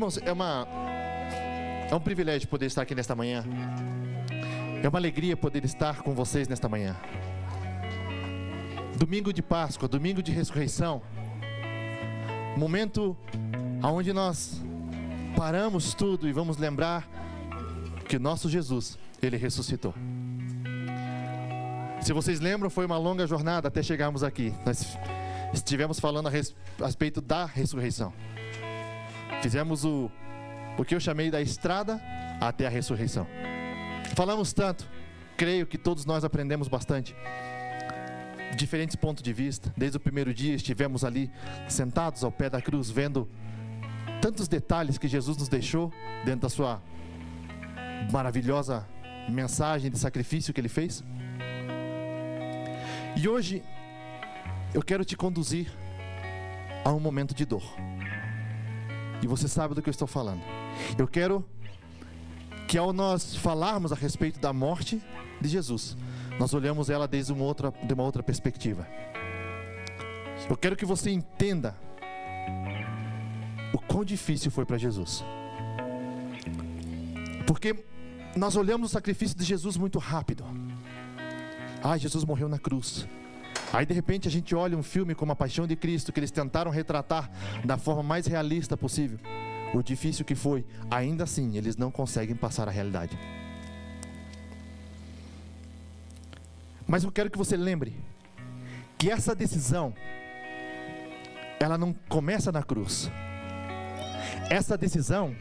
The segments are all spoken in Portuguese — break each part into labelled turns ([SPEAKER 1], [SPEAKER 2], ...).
[SPEAKER 1] Irmãos, é um privilégio poder estar aqui nesta manhã. É uma alegria poder estar com vocês nesta manhã. Domingo de Páscoa, domingo de ressurreição. Momento onde nós paramos tudo e vamos lembrar que o nosso Jesus, Ele ressuscitou. Se vocês lembram, foi uma longa jornada até chegarmos aqui. Nós estivemos falando a respeito da ressurreição. Fizemos o que eu chamei da estrada até a ressurreição. Falamos tanto, creio que todos nós aprendemos bastante. Diferentes pontos de vista. Desde o primeiro dia estivemos ali sentados ao pé da cruz, vendo tantos detalhes que Jesus nos deixou dentro da sua maravilhosa mensagem de sacrifício que Ele fez. E hoje eu quero te conduzir a um momento de dor. E você sabe do que eu estou falando. Eu quero que ao nós falarmos a respeito da morte de Jesus, nós olhamos ela desde uma outra perspectiva. Eu quero que você entenda o quão difícil foi para Jesus. Porque nós olhamos o sacrifício de Jesus muito rápido. Jesus morreu na cruz. Aí de repente a gente olha um filme como A Paixão de Cristo, que eles tentaram retratar da forma mais realista possível o difícil que foi. Ainda assim, eles não conseguem passar a realidade. Mas eu quero que você lembre que essa decisão, ela não começa na cruz. Essa decisão,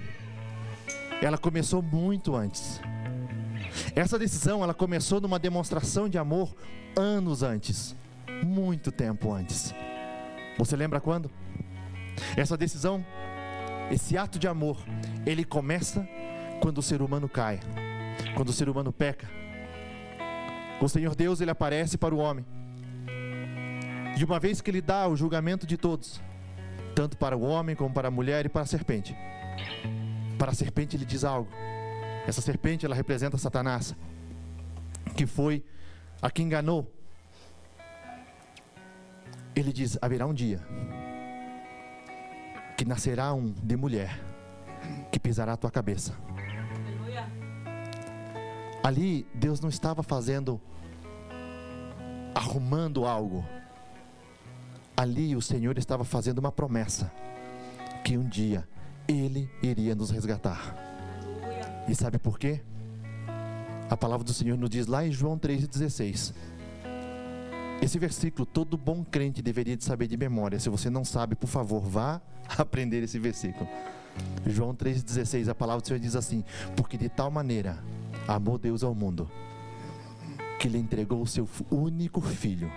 [SPEAKER 1] ela começou muito antes. Essa decisão, ela começou numa demonstração de amor anos antes. Muito tempo antes. Você lembra quando? Essa decisão, esse ato de amor, ele começa quando o ser humano cai, quando o ser humano peca. O Senhor Deus, Ele aparece para o homem, e uma vez que Ele dá o julgamento de todos, tanto para o homem como para a mulher e para a serpente. Para a serpente Ele diz algo. Essa serpente, ela representa Satanás, que foi a que enganou. Ele diz: haverá um dia que nascerá um de mulher que pisará a tua cabeça. Aleluia. Ali Deus não estava arrumando algo. Ali o Senhor estava fazendo uma promessa, que um dia Ele iria nos resgatar. Aleluia. E sabe por quê? A palavra do Senhor nos diz lá em João 3,16. Esse versículo todo bom crente deveria de saber de memória. Se você não sabe, por favor, vá aprender esse versículo. João 3,16, a palavra do Senhor diz assim: porque de tal maneira amou Deus ao mundo, que Ele entregou o seu único Filho,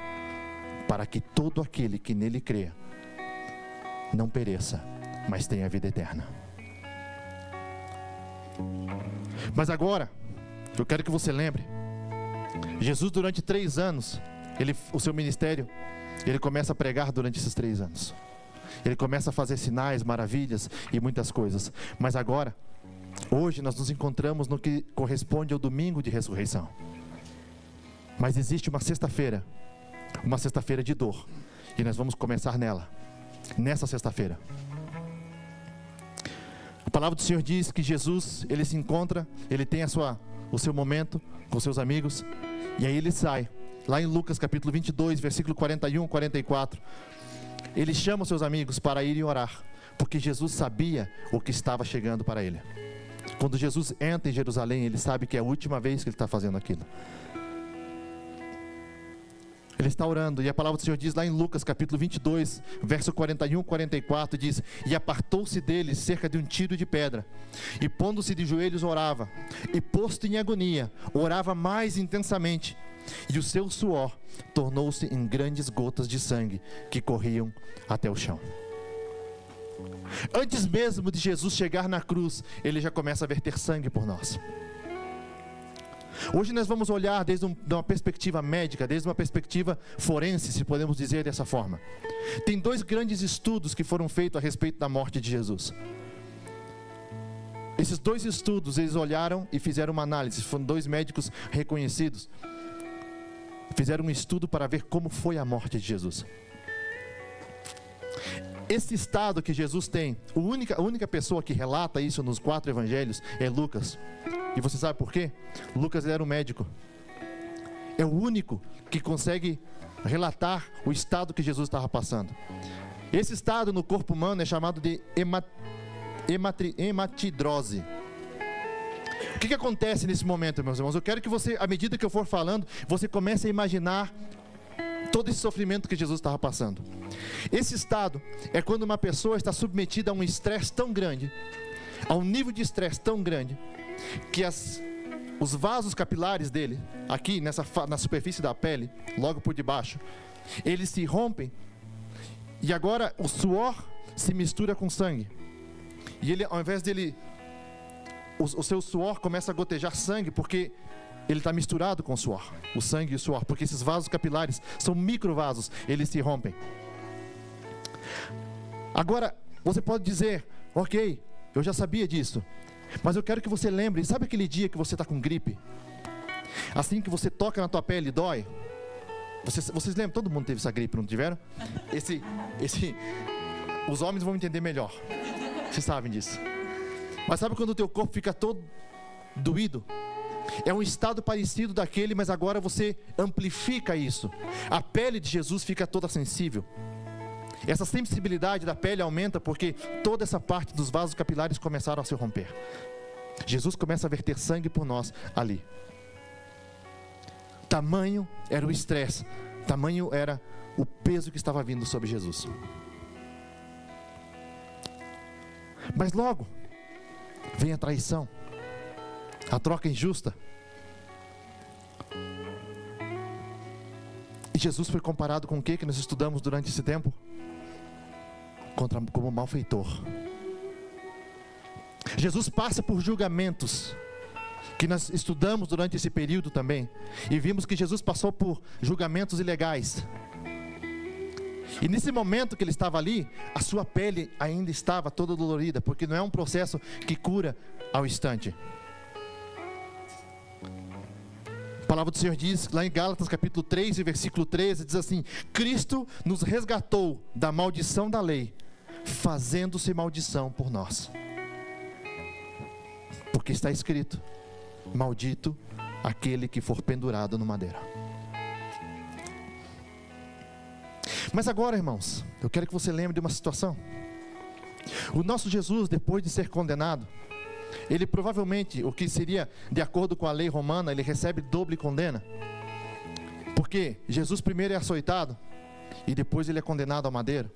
[SPEAKER 1] para que todo aquele que nele crê não pereça, mas tenha vida eterna. Mas agora, eu quero que você lembre, Jesus durante 3 anos, o seu ministério, Ele começa a pregar durante esses 3 anos. Ele começa a fazer sinais, maravilhas e muitas coisas. Mas agora, hoje nós nos encontramos no que corresponde ao domingo de ressurreição. Mas existe uma sexta-feira de dor, e nós vamos começar nessa sexta-feira. A palavra do Senhor diz que Jesus, Ele se encontra, Ele tem o seu momento com seus amigos, e aí Ele sai. Lá em Lucas capítulo 22, versículo 41, 44, Ele chama os seus amigos para irem orar, porque Jesus sabia o que estava chegando para Ele. Quando Jesus entra em Jerusalém, Ele sabe que é a última vez que Ele está fazendo aquilo. Ele está orando, e a palavra do Senhor diz lá em Lucas capítulo 22, verso 41, 44, diz: e apartou-se dele cerca de um tiro de pedra, e pondo-se de joelhos orava, e posto em agonia, orava mais intensamente, e o seu suor tornou-se em grandes gotas de sangue, que corriam até o chão. Antes mesmo de Jesus chegar na cruz, Ele já começa a verter sangue por nós. Hoje nós vamos olhar desde uma perspectiva médica, desde uma perspectiva forense, se podemos dizer dessa forma. Tem 2 grandes estudos que foram feitos a respeito da morte de Jesus. Esses 2 estudos, eles olharam e fizeram uma análise. Foram 2 médicos reconhecidos. Fizeram um estudo para ver como foi a morte de Jesus. esse estado que Jesus tem, a única pessoa que relata isso nos 4 evangelhos é Lucas. E você sabe por quê? Lucas era um médico. É o único que consegue relatar o estado que Jesus estava passando. Esse estado no corpo humano é chamado de hematidrose. O que acontece nesse momento, meus irmãos? Eu quero que você, à medida que eu for falando, você comece a imaginar todo esse sofrimento que Jesus estava passando. Esse estado é quando uma pessoa está submetida a um estresse tão grande, a um nível de estresse tão grande, que os vasos capilares dele, aqui na superfície da pele, logo por debaixo, eles se rompem, e agora o suor se mistura com sangue. E ele, ao invés dele, o seu suor começa a gotejar sangue, porque ele está misturado com o suor, o sangue e o suor, porque esses vasos capilares são microvasos, eles se rompem. Agora, você pode dizer, ok, eu já sabia disso, mas eu quero que você lembre, sabe aquele dia que você está com gripe? Assim que você toca na tua pele e dói? Vocês lembram? Todo mundo teve essa gripe, não tiveram? Os homens vão entender melhor. Vocês sabem disso. Mas sabe quando o teu corpo fica todo doído? É um estado parecido daquele, mas agora você amplifica isso. A pele de Jesus fica toda sensível. Essa sensibilidade da pele aumenta porque toda essa parte dos vasos capilares começaram a se romper. Jesus começa a verter sangue por nós ali. Tamanho era o estresse, tamanho era o peso que estava vindo sobre Jesus. Mas logo vem a traição, a troca injusta. E Jesus foi comparado com o que nós estudamos durante esse tempo? Como malfeitor. Jesus passa por julgamentos que nós estudamos durante esse período também, e vimos que Jesus passou por julgamentos ilegais. E nesse momento que ele estava ali, a sua pele ainda estava toda dolorida, porque não é um processo que cura ao instante. A palavra do Senhor diz, lá em Gálatas capítulo 3, versículo 13, diz assim: Cristo nos resgatou da maldição da lei, fazendo-se maldição por nós. Porque está escrito: maldito aquele que for pendurado no madeiro. Mas agora, irmãos, eu quero que você lembre de uma situação. O nosso Jesus, depois de ser condenado, ele provavelmente, o que seria de acordo com a lei romana, ele recebe doble condena. Porque Jesus primeiro é açoitado e depois ele é condenado ao madeiro.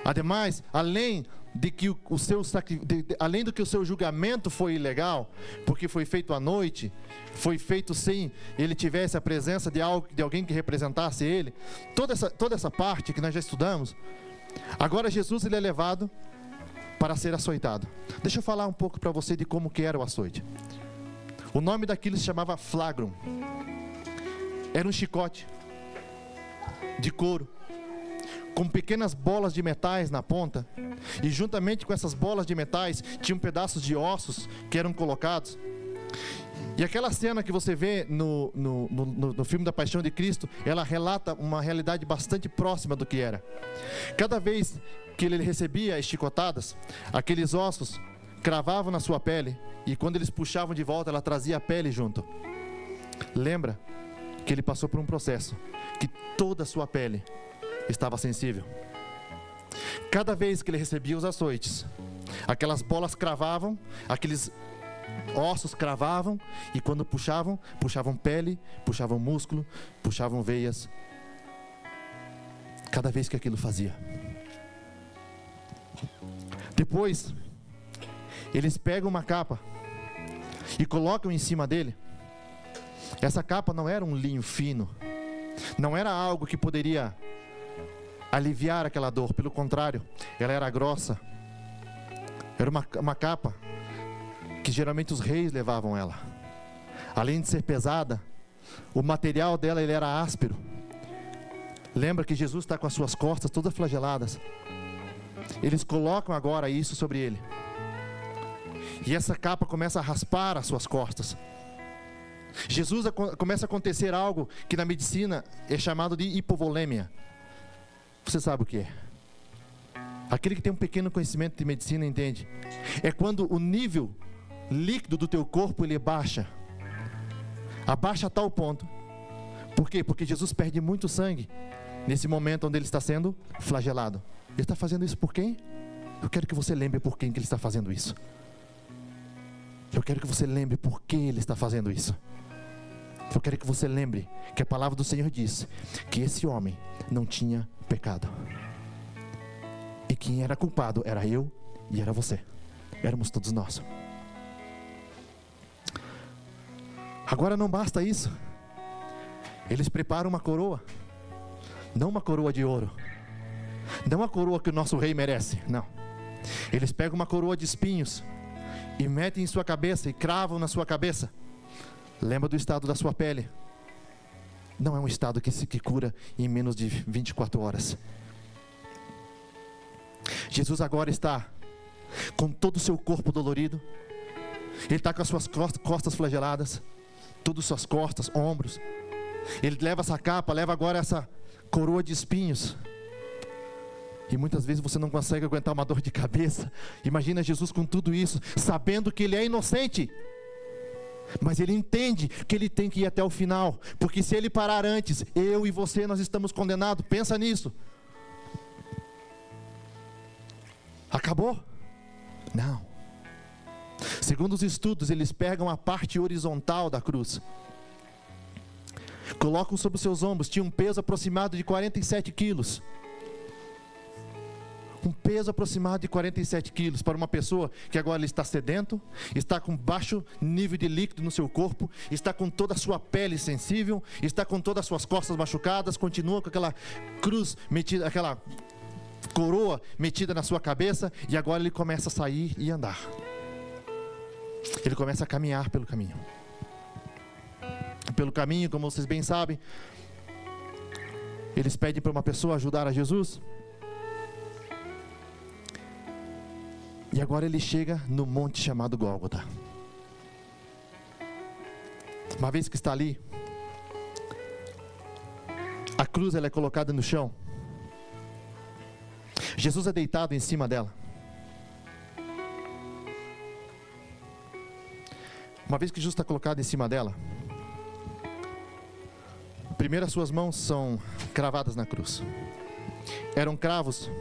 [SPEAKER 1] Ademais, além do que o seu julgamento foi ilegal, porque foi feito à noite, foi feito sem ele tivesse a presença de alguém que representasse ele, toda essa parte que nós já estudamos, agora Jesus ele é levado para ser açoitado. Deixa eu falar um pouco para você de como que era o açoite. O nome daquilo se chamava flagrum. Era um chicote de couro, com pequenas bolas de metais na ponta, e juntamente com essas bolas de metais tinham pedaços de ossos que eram colocados. E aquela cena que você vê no filme da Paixão de Cristo, ela relata uma realidade bastante próxima do que era. Cada vez que ele recebia as chicotadas, aqueles ossos cravavam na sua pele, e quando eles puxavam de volta, ela trazia a pele junto. Lembra que ele passou por um processo que toda a sua pele estava sensível. Cada vez que ele recebia os açoites, aquelas bolas cravavam, aqueles ossos cravavam, e quando puxavam pele, puxavam músculo, puxavam veias. Cada vez que aquilo fazia. Depois, eles pegam uma capa e colocam em cima dele. Essa capa não era um linho fino, não era algo que poderia aliviar aquela dor, pelo contrário, ela era grossa. Era uma capa que geralmente os reis levavam ela. Além de ser pesada, o material dela ele era áspero. Lembra que Jesus está com as suas costas todas flageladas. Eles colocam agora isso sobre ele, e essa capa começa a raspar as suas costas. Jesus começa a acontecer algo que na medicina é chamado de hipovolêmia. Você sabe o que é? Aquele que tem um pequeno conhecimento de medicina entende. É quando o nível líquido do teu corpo ele baixa. Abaixa a tal ponto. Por quê? Porque Jesus perde muito sangue nesse momento onde ele está sendo flagelado. Ele está fazendo isso por quem? Eu quero que você lembre por quem que ele está fazendo isso. Eu quero que você lembre por que ele está fazendo isso. Eu quero que você lembre que a palavra do Senhor diz que esse homem não tinha pecado. E quem era culpado era eu e era você. Éramos todos nós. Agora não basta isso. Eles preparam uma coroa. Não uma coroa de ouro. Não a coroa que o nosso rei merece. Não. Eles pegam uma coroa de espinhos e metem em sua cabeça e cravam na sua cabeça. Lembra do estado da sua pele. Não é um estado que se cura em menos de 24 horas. Jesus agora está com todo o seu corpo dolorido. Ele está com as suas costas flageladas. Todas as suas costas, ombros. Ele leva essa capa, leva agora essa coroa de espinhos. E muitas vezes você não consegue aguentar uma dor de cabeça. Imagina Jesus com tudo isso, sabendo que ele é inocente. Mas ele entende que ele tem que ir até o final. Porque se ele parar antes, eu e você, nós estamos condenados. Pensa nisso. Acabou? Não. Segundo os estudos, eles pegam a parte horizontal da cruz, colocam sobre os seus ombros. Tinha um peso aproximado de 47 quilos. Um peso aproximado de 47 quilos para uma pessoa que agora está sedento, está com baixo nível de líquido no seu corpo, está com toda a sua pele sensível, está com todas as suas costas machucadas, continua com aquela cruz metida, aquela coroa metida na sua cabeça, e agora ele começa a sair e andar. Ele começa a caminhar pelo caminho. Pelo caminho, como vocês bem sabem, eles pedem para uma pessoa ajudar a Jesus. E agora ele chega no monte chamado Gólgota. Uma vez que está ali, a cruz ela é colocada no chão. Jesus é deitado em cima dela. Uma vez que Jesus está colocado em cima dela, primeiro as suas mãos são cravadas na cruz. Eram cravos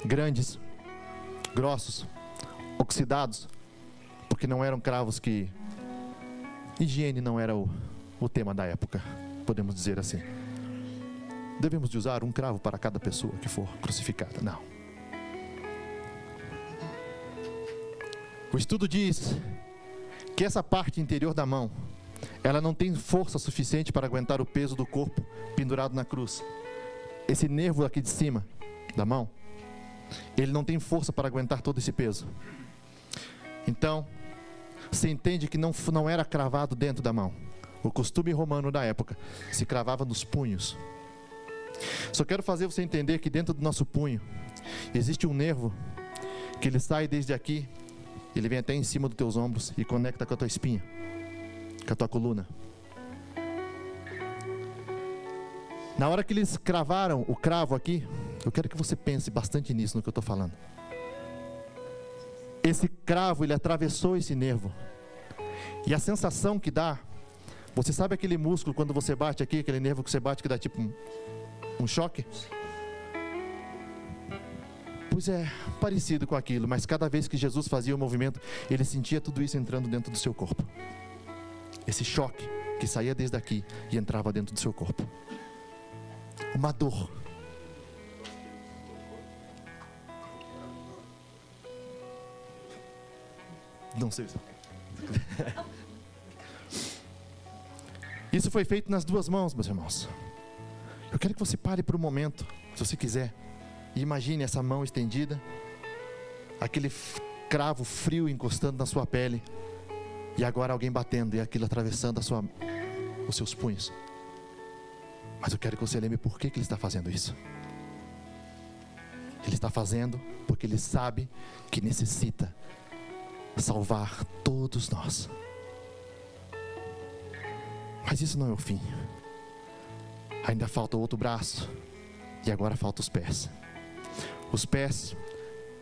[SPEAKER 1] grandes, grossos, oxidados, porque não eram cravos que... higiene não era o tema da época, podemos dizer assim. Devemos de usar um cravo para cada pessoa que for crucificada. Não. O estudo diz que essa parte interior da mão, ela não tem força suficiente para aguentar o peso do corpo pendurado na cruz. Esse nervo aqui de cima da mão, ele não tem força para aguentar todo esse peso. Então, você entende que não era cravado dentro da mão. O costume romano da época se cravava nos punhos. Só quero fazer você entender que dentro do nosso punho existe um nervo que ele sai desde aqui, ele vem até em cima dos teus ombros e conecta com a tua espinha, com a tua coluna. Na hora que eles cravaram o cravo aqui, eu quero que você pense bastante nisso, no que eu estou falando. Esse cravo, ele atravessou esse nervo. E a sensação que dá, você sabe aquele músculo quando você bate aqui, aquele nervo que você bate que dá tipo um choque? Pois é, parecido com aquilo, mas cada vez que Jesus fazia o movimento, ele sentia tudo isso entrando dentro do seu corpo. Esse choque que saía desde aqui e entrava dentro do seu corpo. Uma dor. Não sei. Isso foi feito nas duas mãos, meus irmãos. Eu quero que você pare por um momento, se você quiser, e imagine essa mão estendida, aquele cravo frio encostando na sua pele, e agora alguém batendo e aquilo atravessando os seus punhos. Mas eu quero que você lembre por que ele está fazendo isso. Ele está fazendo porque ele sabe que necessita salvar todos nós. Mas isso não é o fim. Ainda falta o outro braço. E agora falta os pés. Os pés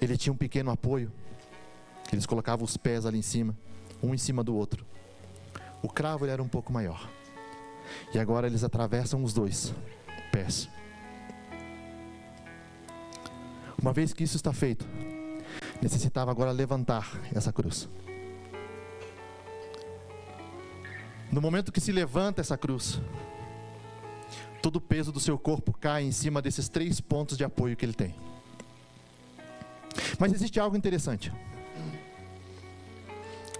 [SPEAKER 1] ele tinha um pequeno apoio. Eles colocavam os pés ali em cima, um em cima do outro. O cravo ele era um pouco maior. E agora eles atravessam os dois pés. Uma vez que isso está feito, necessitava agora levantar essa cruz. No momento que se levanta essa cruz, todo o peso do seu corpo cai em cima desses 3 pontos de apoio que ele tem. Mas existe algo interessante.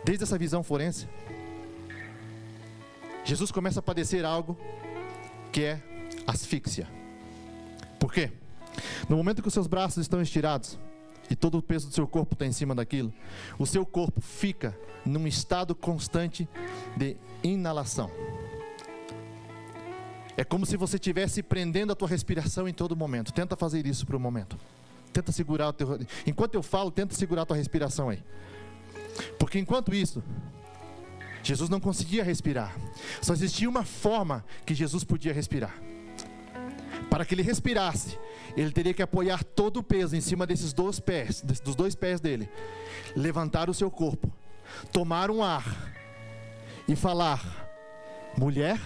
[SPEAKER 1] Desde essa visão forense, Jesus começa a padecer algo que é asfixia. Por quê? No momento que os seus braços estão estirados e todo o peso do seu corpo está em cima daquilo, o seu corpo fica num estado constante de inalação. É como se você estivesse prendendo a tua respiração em todo momento. Tenta fazer isso por um momento. Tenta segurar o teu... Enquanto eu falo, tenta segurar a tua respiração aí. Porque enquanto isso, Jesus não conseguia respirar. Só existia uma forma que Jesus podia respirar. Para que ele respirasse, ele teria que apoiar todo o peso em cima desses 2 pés, dos 2 pés dele. Levantar o seu corpo, tomar um ar e falar: mulher,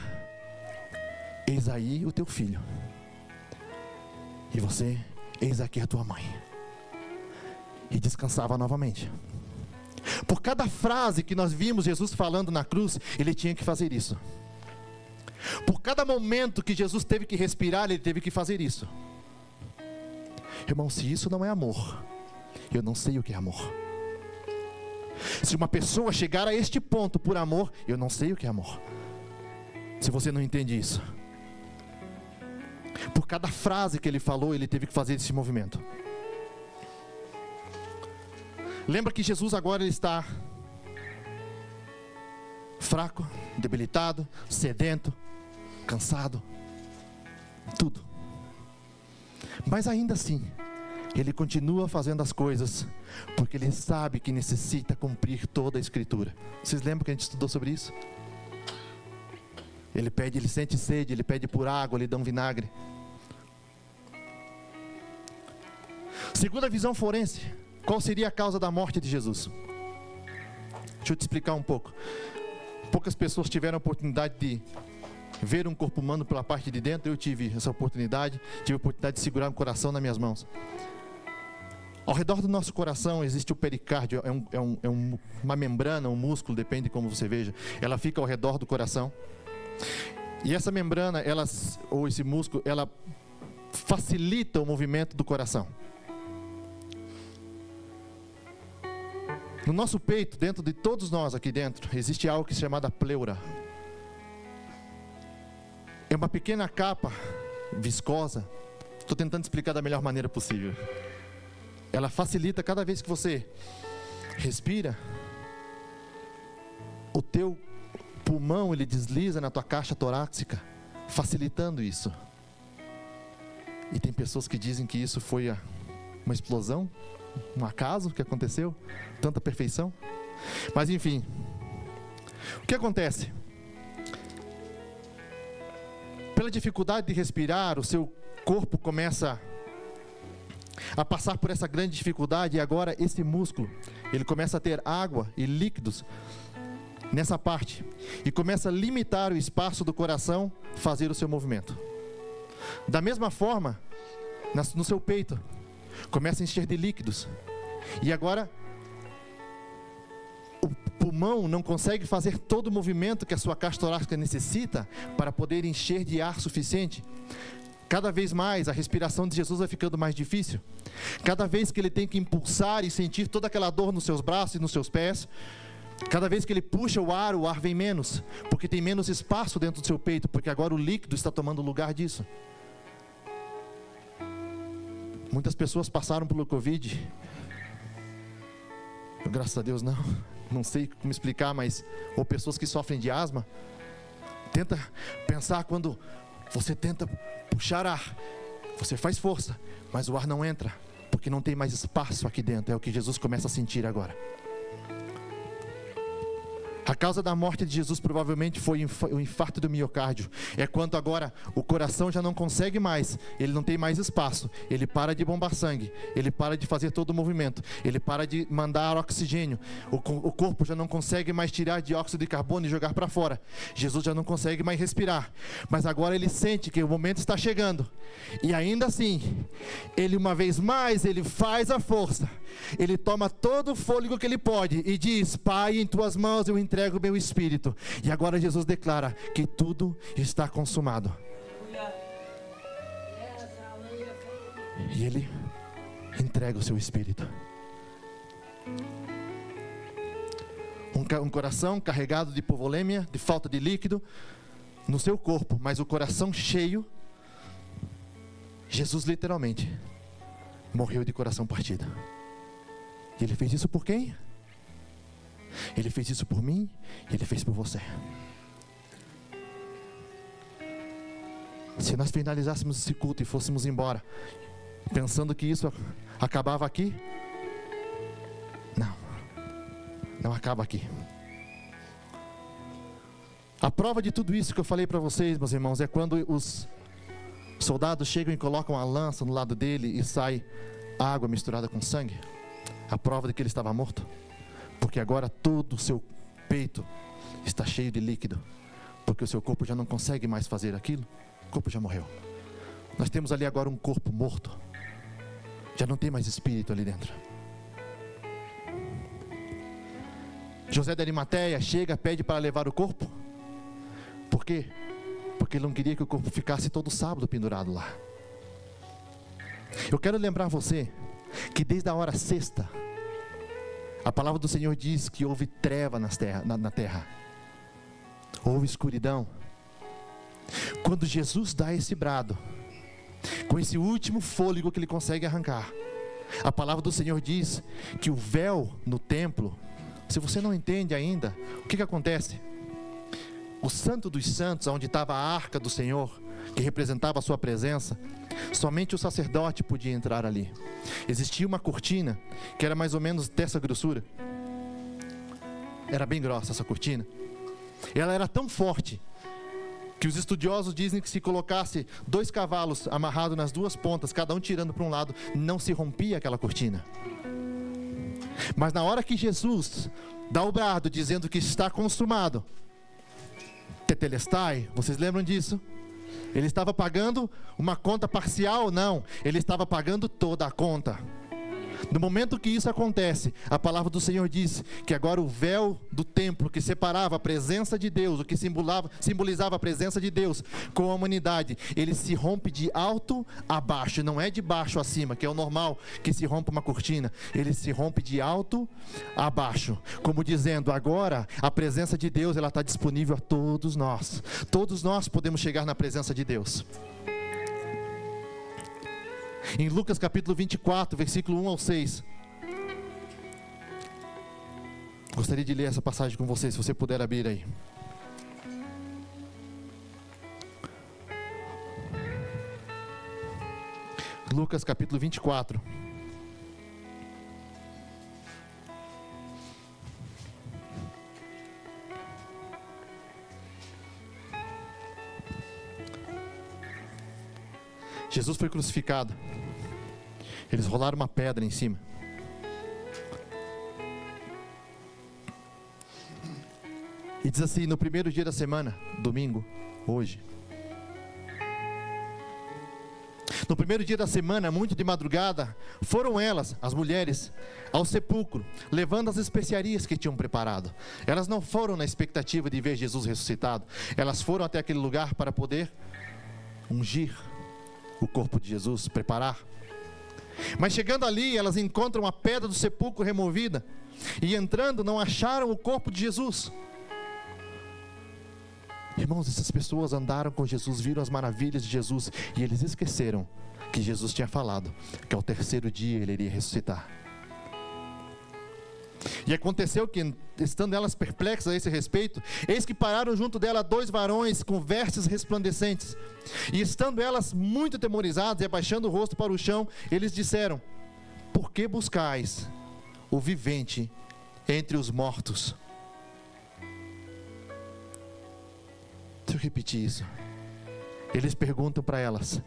[SPEAKER 1] eis aí o teu filho. E você, eis aqui a tua mãe. E descansava novamente. Por cada frase que nós vimos Jesus falando na cruz, ele tinha que fazer isso. Por cada momento que Jesus teve que respirar, ele teve que fazer isso. Irmão, se isso não é amor, eu não sei o que é amor. Se uma pessoa chegar a este ponto por amor, eu não sei o que é amor. Se você não entende isso. Por cada frase que ele falou, ele teve que fazer esse movimento. Lembra que Jesus agora ele está fraco, debilitado, sedento, cansado, tudo. Mas ainda assim, ele continua fazendo as coisas, porque ele sabe que necessita cumprir toda a Escritura. Vocês lembram que a gente estudou sobre isso? Ele sente sede, ele pede por água, ele dá um vinagre. Segundo a visão forense, qual seria a causa da morte de Jesus? Deixa eu te explicar um pouco. Poucas pessoas tiveram a oportunidade de ver um corpo humano pela parte de dentro. Eu tive essa oportunidade. Tive a oportunidade de segurar um coração nas minhas mãos. Ao redor do nosso coração existe o pericárdio. É uma membrana, um músculo, depende de como você veja. Ela fica ao redor do coração. E essa membrana, ou esse músculo, ela facilita o movimento do coração. No nosso peito, dentro de todos nós aqui dentro, existe algo que se chama pleura. É uma pequena capa viscosa. Estou tentando explicar da melhor maneira possível. Ela facilita cada vez que você respira. O teu pulmão, ele desliza na tua caixa torácica, facilitando isso. E tem pessoas que dizem que isso foi uma explosão, um acaso que aconteceu, tanta perfeição. Mas enfim, o que acontece? Pela dificuldade de respirar, o seu corpo começa a passar por essa grande dificuldade, e agora esse músculo, ele começa a ter água e líquidos nessa parte, e começa a limitar o espaço do coração fazer o seu movimento. Da mesma forma, no seu peito, começa a encher de líquidos, e agora o pulmão não consegue fazer todo o movimento que a sua caixa torácica necessita para poder encher de ar suficiente. Cada vez mais a respiração de Jesus vai ficando mais difícil. Cada vez que ele tem que impulsar e sentir toda aquela dor nos seus braços e nos seus pés, cada vez que ele puxa o ar vem menos, porque tem menos espaço dentro do seu peito, porque agora o líquido está tomando lugar disso. Muitas pessoas passaram pelo Covid. Eu, graças a Deus, não sei como explicar, mas ou pessoas que sofrem de asma. Tenta pensar quando você tenta puxar ar, você faz força, mas o ar não entra, porque não tem mais espaço aqui dentro. É o que Jesus começa a sentir agora. causa da morte de Jesus provavelmente foi o infarto do miocárdio. É quando agora o coração já não consegue mais, ele não tem mais espaço, ele para de bombar sangue, ele para de fazer todo o movimento, ele para de mandar oxigênio, o corpo já não consegue mais tirar dióxido de carbono e jogar para fora. Jesus já não consegue mais respirar, mas agora ele sente que o momento está chegando, e ainda assim, ele uma vez mais, ele faz a força, ele toma todo o fôlego que ele pode e diz: Pai, em tuas mãos eu entrego o meu espírito. E agora Jesus declara que tudo está consumado. E ele entrega o seu espírito. Um coração carregado de hipovolêmia, de falta de líquido no seu corpo, mas o coração cheio. Jesus literalmente morreu de coração partido. E ele fez isso por quem? Ele fez isso por mim, e ele fez por você. Se nós finalizássemos esse culto e fôssemos embora, pensando que isso acabava aqui, não acaba aqui. A prova de tudo isso que eu falei para vocês, meus irmãos, é quando os soldados chegam e colocam a lança no lado dele e sai água misturada com sangue. A prova de que ele estava morto. Porque agora todo o seu peito está cheio de líquido. Porque o seu corpo já não consegue mais fazer aquilo. O corpo já morreu. Nós temos ali agora um corpo morto. Já não tem mais espírito ali dentro. José de Arimateia chega, pede para levar o corpo. Por quê? Porque ele não queria que o corpo ficasse todo sábado pendurado lá. Eu quero lembrar você que desde a hora sexta, a palavra do Senhor diz que houve treva na terra. Houve escuridão. Quando Jesus dá esse brado, com esse último fôlego que ele consegue arrancar, a palavra do Senhor diz que o véu no templo, se você não entende ainda, o que acontece? O Santo dos Santos, onde estava a arca do Senhor, que representava a sua presença, somente o sacerdote podia entrar ali. Existia uma cortina que era mais ou menos dessa grossura. Era bem grossa essa cortina. Ela era tão forte que os estudiosos dizem que se colocasse 2 cavalos amarrados nas 2 pontas, cada um tirando para um lado, não se rompia aquela cortina. Mas na hora que Jesus dá o brado dizendo que está consumado, tetelestai, vocês lembram disso? Ele estava pagando uma conta parcial? Não, ele estava pagando toda a conta. No momento que isso acontece, a palavra do Senhor diz que agora o véu do templo que separava a presença de Deus, o que simbolizava a presença de Deus com a humanidade, ele se rompe de alto a baixo, não é de baixo a cima, que é o normal que se rompe uma cortina, ele se rompe de alto a baixo, como dizendo, agora a presença de Deus ela está disponível a todos nós podemos chegar na presença de Deus. Em Lucas capítulo 24, versículo 1 ao 6. Gostaria de ler essa passagem com você, se você puder abrir aí. Lucas capítulo 24. Jesus foi crucificado. Eles rolaram uma pedra em cima. E diz assim, no primeiro dia da semana, domingo, hoje. No primeiro dia da semana, muito de madrugada, foram elas, as mulheres, ao sepulcro, levando as especiarias que tinham preparado. Elas não foram na expectativa de ver Jesus ressuscitado. Elas foram até aquele lugar para poder ungir o corpo de Jesus, preparar. Mas chegando ali, elas encontram a pedra do sepulcro removida, e entrando não acharam o corpo de Jesus. Irmãos, essas pessoas andaram com Jesus, viram as maravilhas de Jesus, e eles esqueceram que Jesus tinha falado que ao terceiro dia ele iria ressuscitar. E aconteceu que, estando elas perplexas a esse respeito, eis que pararam junto dela 2 varões com vestes resplandecentes. E estando elas muito atemorizadas e abaixando o rosto para o chão, eles disseram: por que buscais o vivente entre os mortos? eu repetir isso. Eles perguntam para elas: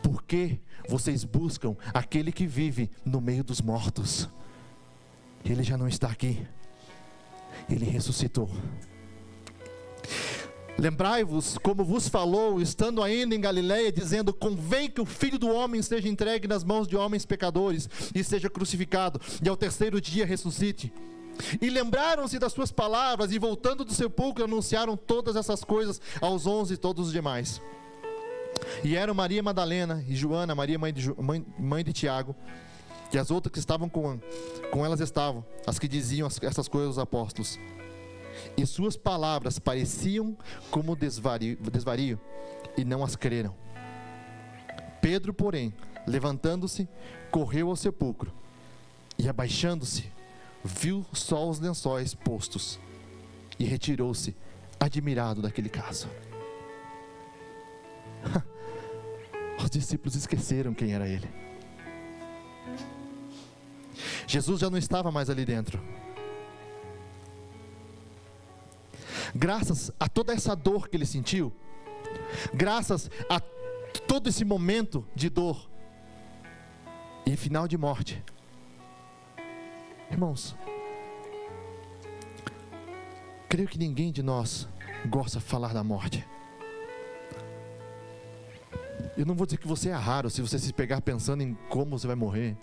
[SPEAKER 1] por que vocês buscam aquele que vive no meio dos mortos? Ele já não está aqui, ele ressuscitou. Lembrai-vos como vos falou, estando ainda em Galiléia, dizendo: convém que o Filho do Homem seja entregue nas mãos de homens pecadores e seja crucificado, e ao terceiro dia ressuscite. E lembraram-se das suas palavras, e voltando do sepulcro anunciaram todas essas coisas aos 11 e todos os demais. E eram Maria Madalena e Joana, Maria mãe de Tiago, e as outras que estavam com elas estavam, as que diziam essas coisas aos apóstolos. E suas palavras pareciam como desvario, e não as creram. Pedro, porém, levantando-se, correu ao sepulcro, e abaixando-se, viu só os lençóis postos, e retirou-se, admirado daquele caso. Os discípulos esqueceram quem era ele. Jesus já não estava mais ali dentro. Graças a toda essa dor que ele sentiu, graças a todo esse momento de dor e final de morte, irmãos, creio que ninguém de nós gosta de falar da morte. Eu não vou dizer que você é raro se você se pegar pensando em como você vai morrer,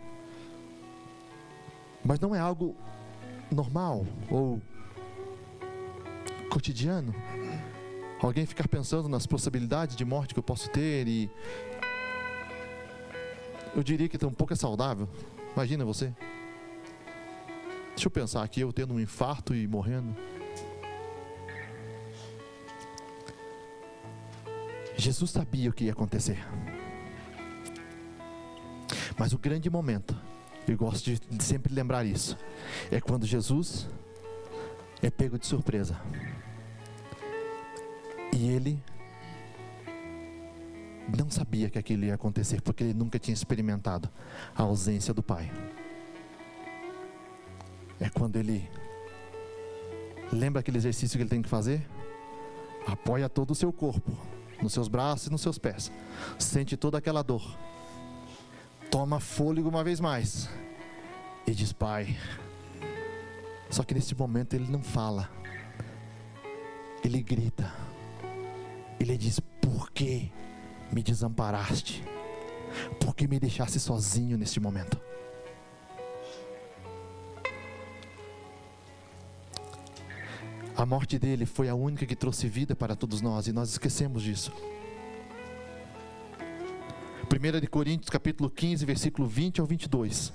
[SPEAKER 1] mas não é algo normal ou cotidiano alguém ficar pensando nas possibilidades de morte que eu posso ter. E eu diria que tampouco é saudável. Imagina você, deixa eu pensar aqui, eu tendo um infarto e morrendo. Jesus sabia o que ia acontecer, mas o grande momento, eu gosto de sempre lembrar isso, é quando Jesus é pego de surpresa. E ele não sabia que aquilo ia acontecer, porque ele nunca tinha experimentado a ausência do Pai. É quando ele lembra aquele exercício que ele tem que fazer? Apoia todo o seu corpo nos seus braços e nos seus pés, sente toda aquela dor, toma fôlego uma vez mais e diz: Pai. Só que nesse momento ele não fala, ele grita, ele diz: por que me desamparaste? Por que me deixaste sozinho neste momento? A morte dele foi a única que trouxe vida para todos nós, e nós esquecemos disso. 1 Coríntios capítulo 15, versículo 20 ao 22.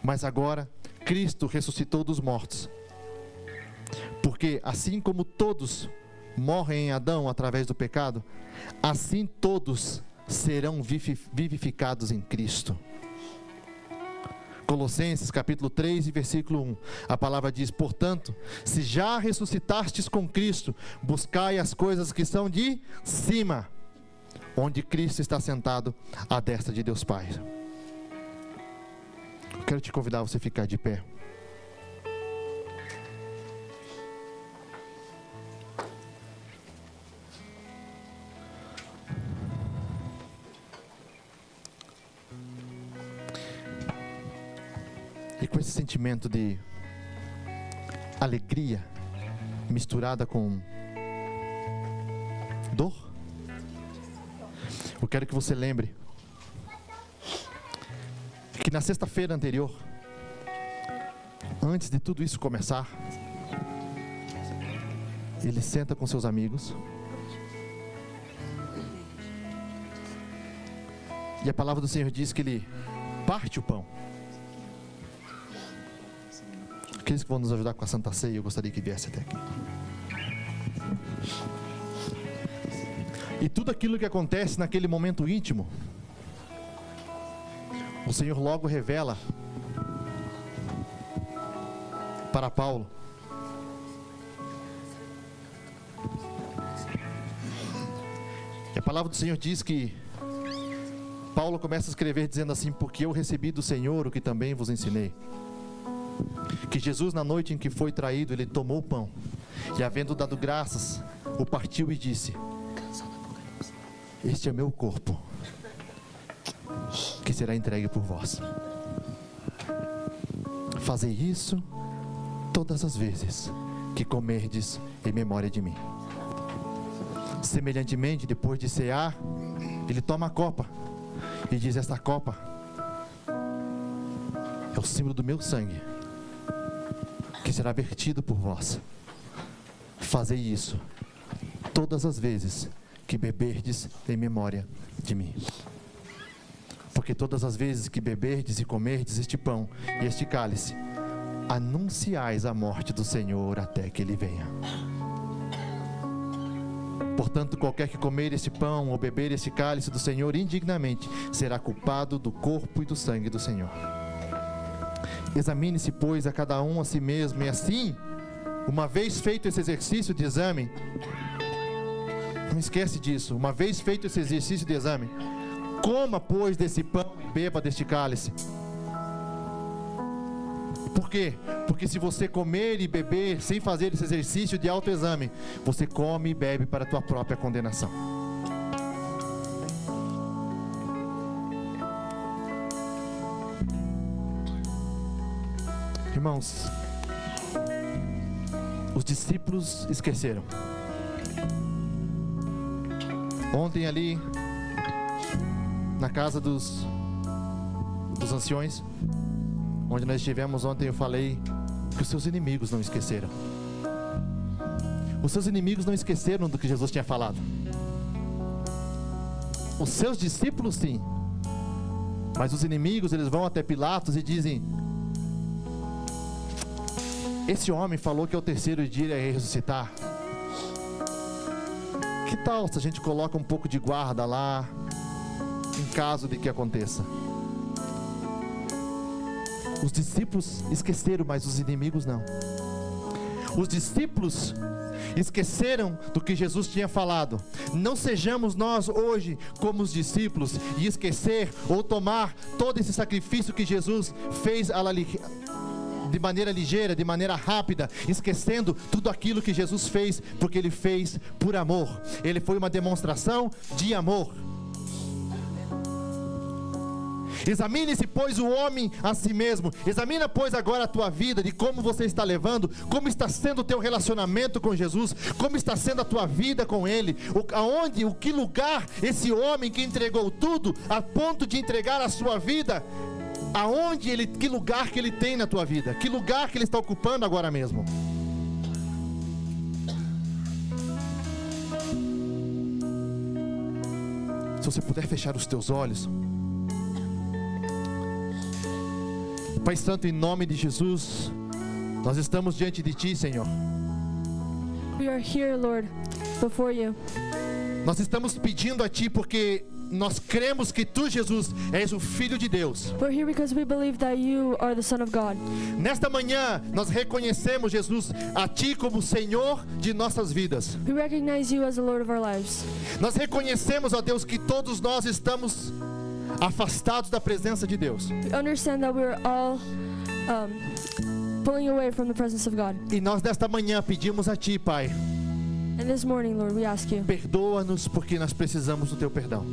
[SPEAKER 1] Mas agora Cristo ressuscitou dos mortos, porque assim como todos morrem em Adão através do pecado, assim todos serão vivificados em Cristo. Colossenses capítulo 3 e versículo 1, a palavra diz: portanto, se já ressuscitastes com Cristo, buscai as coisas que são de cima, onde Cristo está sentado à destra de Deus Pai. Eu quero te convidar a você ficar de pé. E com esse sentimento de alegria misturada com dor, eu quero que você lembre que na sexta-feira anterior, antes de tudo isso começar, ele senta com seus amigos e a palavra do Senhor diz que ele parte o pão. Aqueles que vão nos ajudar com a Santa Ceia, eu gostaria que viesse até aqui. E tudo aquilo que acontece naquele momento íntimo, o Senhor logo revela para Paulo. E a palavra do Senhor diz que Paulo começa a escrever dizendo assim: porque eu recebi do Senhor o que também vos ensinei, que Jesus, na noite em que foi traído, ele tomou o pão E havendo dado graças, o partiu e disse: este é meu corpo, que será entregue por vós. Fazei isso todas as vezes que comerdes em memória de mim. Semelhantemente, depois de cear, ele toma a copa e diz: esta copa é o símbolo do meu sangue, que será vertido por vós. Fazei isso todas as vezes que beberdes em memória de mim. Porque todas as vezes que beberdes e comerdes este pão e este cálice, anunciais a morte do Senhor até que Ele venha. Portanto, qualquer que comer este pão ou beber este cálice do Senhor indignamente, será culpado do corpo e do sangue do Senhor. Examine-se, pois, a cada um a si mesmo, e assim, uma vez feito esse exercício de exame, não esquece disso, uma vez feito esse exercício de exame, coma, pois, desse pão e beba deste cálice. Por quê? Porque se você comer e beber sem fazer esse exercício de autoexame, você come e bebe para a tua própria condenação. Irmãos, os discípulos esqueceram. Ontem ali, na casa dos anciões, onde nós estivemos ontem, eu falei que os seus inimigos não esqueceram. Os seus inimigos não esqueceram do que Jesus tinha falado. Os seus discípulos sim. Mas os inimigos, eles vão até Pilatos e dizem: esse homem falou que ao terceiro dia ia ressuscitar. Que tal se a gente coloca um pouco de guarda lá, em caso de que aconteça? Os discípulos esqueceram, mas os inimigos não. Os discípulos esqueceram do que Jesus tinha falado. Não sejamos nós hoje como os discípulos e esquecer ou tomar todo esse sacrifício que Jesus fez de maneira ligeira, de maneira rápida, esquecendo tudo aquilo que Jesus fez, porque Ele fez por amor. Ele foi uma demonstração de amor. Examine-se, pois, o homem a si mesmo. Examina, pois, agora a tua vida, de como você está levando, como está sendo o teu relacionamento com Jesus, como está sendo a tua vida com Ele, que lugar esse homem que entregou tudo, a ponto de entregar a sua vida, que lugar que ele tem na tua vida, que lugar que ele está ocupando agora mesmo. Se você puder fechar os teus olhos. Pai Santo, em nome de Jesus, nós estamos diante de Ti, Senhor.
[SPEAKER 2] We are here, Lord, before you.
[SPEAKER 1] Nós estamos pedindo a Ti porque nós cremos que Tu, Jesus, és o Filho de Deus.
[SPEAKER 2] We're here because we believe that you are the Son of God.
[SPEAKER 1] Nesta manhã, nós reconhecemos, Jesus, a Ti como Senhor de nossas vidas.
[SPEAKER 2] We recognize you as the Lord of our lives.
[SPEAKER 1] Nós reconhecemos, ó Deus, que todos nós estamos afastados da presença de Deus.
[SPEAKER 2] We understand that we're all pulling away from the presence of God.
[SPEAKER 1] E nós nesta manhã pedimos a Ti, Pai.
[SPEAKER 2] And this morning, Lord, we ask you,
[SPEAKER 1] Perdoa-nos porque nós precisamos do Teu perdão.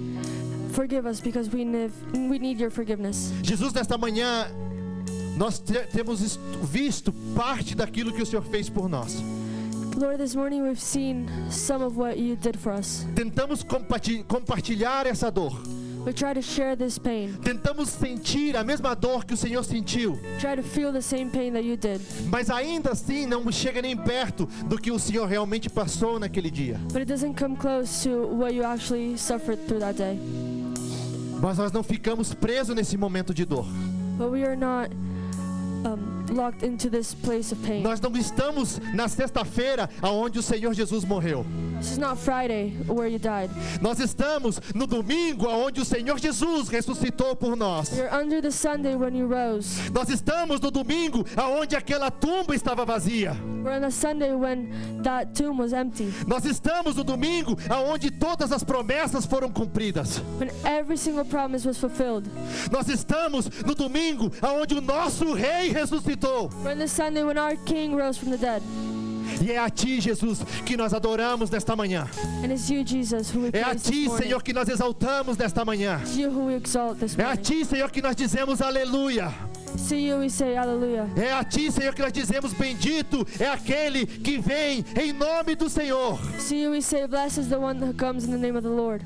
[SPEAKER 2] forgive us because we need your forgiveness.
[SPEAKER 1] Jesus, nesta manhã, nós temos visto parte daquilo que o Senhor fez por nós.
[SPEAKER 2] Lord, this morning we've seen some of what you did for us.
[SPEAKER 1] Tentamos compartilhar essa dor.
[SPEAKER 2] We try to share this pain.
[SPEAKER 1] Tentamos sentir a mesma dor que o Senhor sentiu.
[SPEAKER 2] Try to feel the same pain that you did.
[SPEAKER 1] Mas ainda assim não chega nem perto do que o Senhor realmente passou naquele dia.
[SPEAKER 2] But it doesn't come close to what you actually suffered through that day.
[SPEAKER 1] Mas nós não ficamos presos nesse momento de dor.
[SPEAKER 2] But we are not locked into this place of pain.
[SPEAKER 1] Nós não estamos na sexta-feira onde o Senhor Jesus morreu.
[SPEAKER 2] This is not Friday where you died.
[SPEAKER 1] Nós estamos no domingo onde o Senhor Jesus ressuscitou por nós.
[SPEAKER 2] You're under the Sunday when you rose.
[SPEAKER 1] Nós estamos no domingo onde aquela tumba estava vazia.
[SPEAKER 2] We're on the Sunday when that tomb was empty.
[SPEAKER 1] Nós estamos no domingo onde todas as promessas foram cumpridas.
[SPEAKER 2] When every single promise was fulfilled.
[SPEAKER 1] Nós estamos no domingo onde o nosso rei ressuscitou.
[SPEAKER 2] We're on the Sunday when our King rose from the dead.
[SPEAKER 1] E é a Ti, Jesus, que nós adoramos nesta manhã.
[SPEAKER 2] And it's you, Jesus, who we
[SPEAKER 1] É a
[SPEAKER 2] praise this
[SPEAKER 1] Ti,
[SPEAKER 2] morning.
[SPEAKER 1] Senhor, que nós exaltamos nesta manhã.
[SPEAKER 2] It's you who we exalt this
[SPEAKER 1] É a
[SPEAKER 2] morning.
[SPEAKER 1] Ti, Senhor, que nós dizemos aleluia.
[SPEAKER 2] To you we say hallelujah.
[SPEAKER 1] É a Ti, Senhor, que nós dizemos bendito é aquele que vem em nome do Senhor.
[SPEAKER 2] To you we say blessed is the one who comes in the name of the Lord.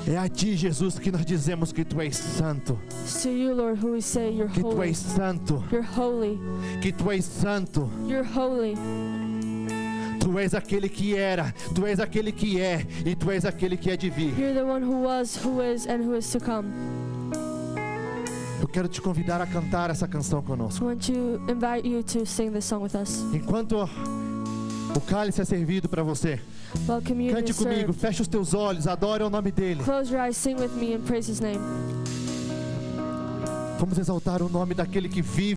[SPEAKER 1] É a Ti, Jesus, que nós dizemos que Tu és santo.
[SPEAKER 2] It's to you, Lord, who we say you're
[SPEAKER 1] Que Tu
[SPEAKER 2] holy.
[SPEAKER 1] és santo.
[SPEAKER 2] You're holy.
[SPEAKER 1] Que Tu és santo.
[SPEAKER 2] You're holy.
[SPEAKER 1] Tu és aquele que era, Tu és aquele que é, e Tu és aquele que é de vir.
[SPEAKER 2] You're the one who was, who is, and who is to come.
[SPEAKER 1] Eu quero te convidar a cantar essa canção
[SPEAKER 2] I
[SPEAKER 1] conosco.
[SPEAKER 2] want to invite you to sing this song with us.
[SPEAKER 1] Enquanto o cálice é servido para você,
[SPEAKER 2] While communion
[SPEAKER 1] cante
[SPEAKER 2] is
[SPEAKER 1] comigo,
[SPEAKER 2] served,
[SPEAKER 1] feche os teus olhos, adore o nome dEle.
[SPEAKER 2] close your eyes, sing with me, and praise His name.
[SPEAKER 1] Vamos exaltar o nome daquele que vive.